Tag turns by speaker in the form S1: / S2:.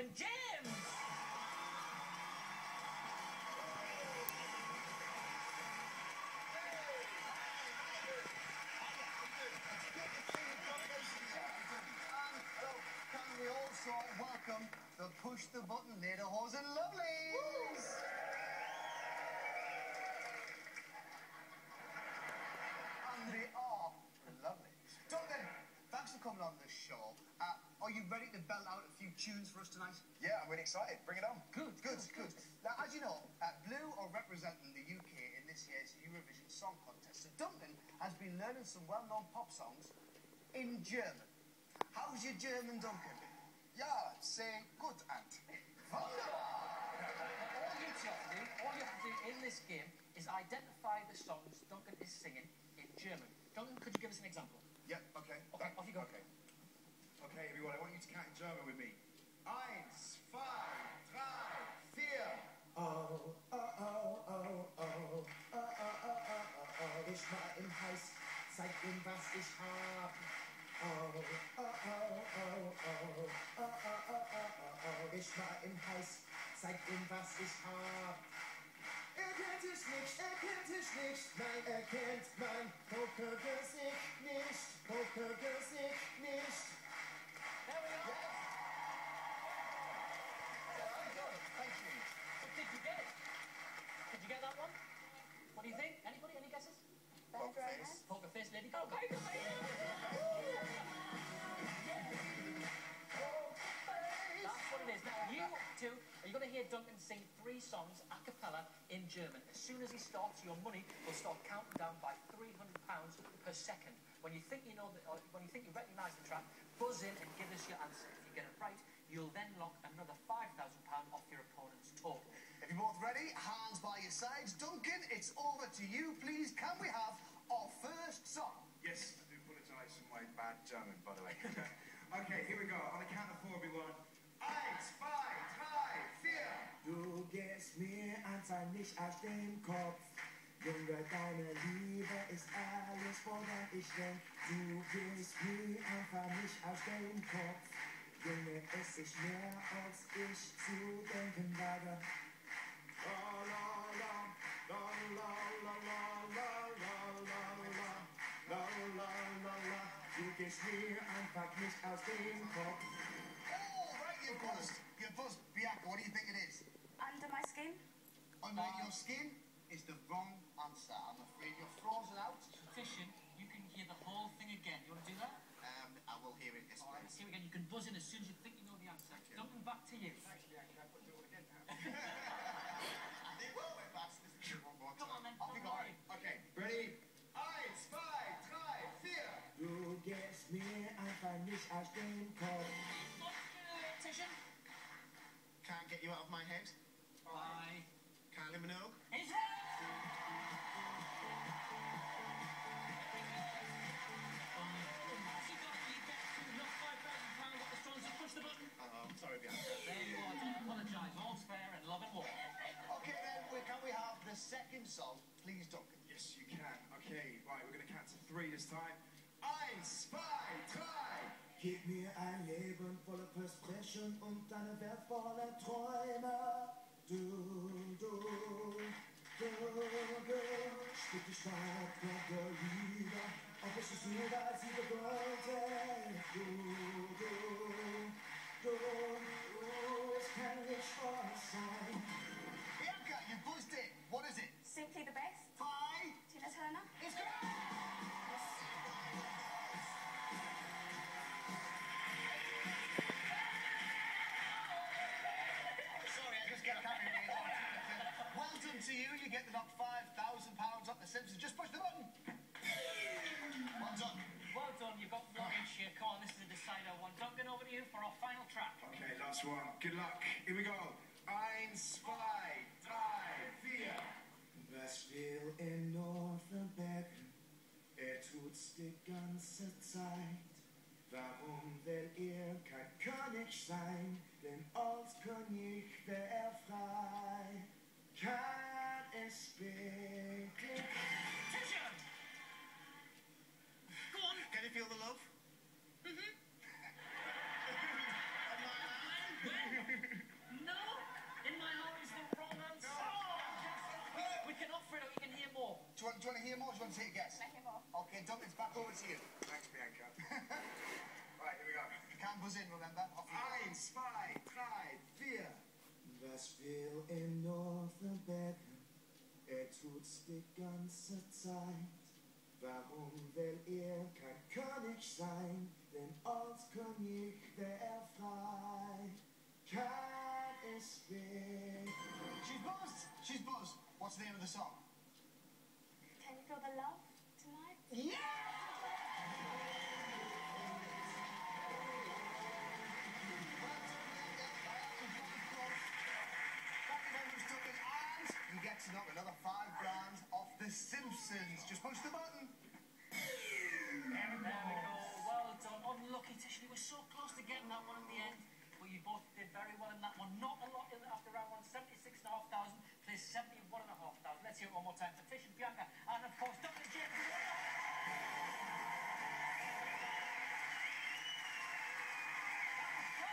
S1: Duncan James.
S2: We also welcome the push the button lederhosen and lovelies. And they are lovely. Duncan, thanks for coming on this show. Are you ready to belt out a few tunes for us tonight?
S3: Yeah, I'm really excited. Bring it on.
S2: Good. Now, as you know, Blue are representing the UK in this year's Eurovision Song Contest. So Duncan has been learning some well-known pop songs in German. How's your German, Duncan?
S3: Yeah, say good, Ant.
S2: Wunderbar!
S1: All you have to do in this game is identify the songs Duncan is singing in German. Duncan, could you give us an example?
S3: Yeah, okay.
S1: Okay, off you go.
S3: Okay, everyone, I want you to count in German with me. 1, 2, 3, 4.
S4: Oh, oh, oh, oh, oh, oh, oh, oh, oh, oh, ich war im Heiß, zeig ihm, was ich hab. Oh, oh, oh, oh, oh, oh, oh, oh, oh, oh, ich war im Heiß, zeig ihm, was ich hab. Er kennt dich nicht, nein, er kennt mein Pokergesicht nicht, Pokergesicht nicht.
S1: There we are.
S2: Very good, thank you.
S1: Did you get it? Did you get that one? What do you think? Anybody? Any guesses?
S3: Poker face.
S1: Poker face, lady. Go, go, go. That's what it is. Now, you two are going to hear Duncan sing 3 songs a cappella in German. As soon as he starts, your money will start counting down by £300 per second. When you think you know, when you think you recognise the track, buzz in and give us your answer. If you get it right, you'll then lock another £5,000 off your opponent's total.
S2: If you're both ready, hands by your sides. Duncan, it's over to you, please. Can we have our first song?
S3: Yes, I do apologise for my bad German, by the way. Okay, here we go. On the count of 4, everyone. 1, 2, 3, 4.
S4: Du gehst mir einfach nicht aus dem Kopf. Junge, deine Liebe ist alles, woran ich denk. Du gehst mir einfach nicht aus dem Kopf. Junge, es ist mehr als ich zu denken wage. La la la, la la la la la la la la, la la la la. Du gehst mir einfach nicht aus dem Kopf.
S2: Oh, right, you've buzzed. You've buzzed. Bianca, what do you think it is?
S5: Under my skin?
S2: Under your skin is the wrong answer. I'm afraid you're frozen out.
S1: Fishin, you can hear the whole thing again. You want to do that?
S2: I will hear it, yes,
S1: All right, let's
S2: please.
S1: hear it again. You can buzz in as soon as you think you know the answer. Duncan, back to you.
S3: Thanks, Bianca. I've got to do it again now.
S2: They will wait fast. Let's do it one more
S1: Come on
S2: time.
S1: then.
S2: Off you go.
S3: Okay, ready? 1, 2, 3, 4.
S4: Du gehst mir einfach nicht aus dem Kopf.
S1: Fishin.
S2: Can't get you out of my head.
S1: Bye.
S2: Kylie Minogue.
S1: It's right.
S2: Sorry, Bianca.
S1: There you are. Don't apologise. All's fair in love and war.
S2: Okay, then, can we have the second song, please, Duncan?
S3: Yes, you can. Okay, right, we're going to count to 3 this time. 1, 2, 3.
S4: Gib mir ein Leben voller Versprechen und deine Welt voller Träume. Du, spiel die Stadt der Liebe, ob es ist nur, weil sie bedeutet. Es kann nicht wahr sein.
S2: Bianca, you buzzed it. What is it?
S5: Simply the best?
S2: Bye.
S5: Tina Turner?
S2: It's correct. Sorry, I just get carried away. Well done to you. You get the knock £5,000 up the Simpsons. Just push the button. Well done.
S1: Well done. You've got one each here. Come on, this is a decider one. Duncan, over to you for our final track.
S3: Okay, last one. Good luck. Here we go. 1, 2, 3, 4.
S4: Was will in Northernberg? Tut's die ganze Zeit. Warum will kein König sein? Denn als König wär frei. Kann es wirklich?
S1: Go on.
S2: Can you feel the love?
S1: Mm-hmm.
S2: hear more? Do you want to take a guess?
S5: Can I hear more?
S2: Okay, Duncan, it's back over to you.
S3: Thanks, Bianca. Right, here we go.
S2: You can't buzz in, remember? Off you go.
S3: 1, 2, 3, 4.
S4: Was will in Northern Bergen? Tut's die ganze Zeit. Warum will kein König sein? Denn als König wär frei. Kann es weg.
S2: She's buzzed! She's buzzed. What's the name of the song?
S5: Can you feel the love tonight?
S2: Yeah! You get to knock another £5 off The Simpsons. Just push the button.
S1: There we go. Well done. Unlucky, Tish. You were so close to getting that one in the end. But you both did very well in that one. Not a lot in after round one. 76,500. Plays 71,500. Let's hear it one more time for Tish and Bianca. And of course,